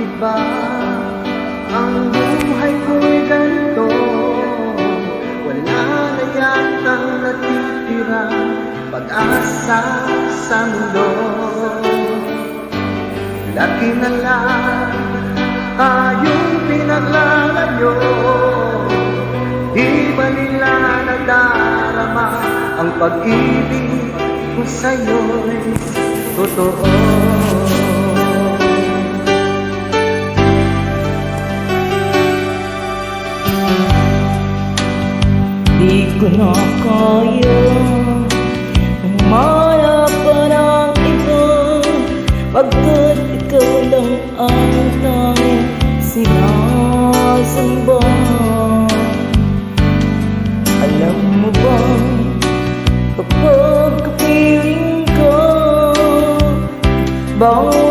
Di ba ang buhay ko'y ganito? Wala na yatang natitira pag-asa sa mundo. Lagi na lang tayong pinaglalayo. Di ba nila nadarama ang pag-ibig ko sa'yo'y totoo? Di ko na kaya umarap pa ng iba, pagkat ikaw lang ang tanging sinasamba. Alam mo ba, kapag kapiling ka, bawat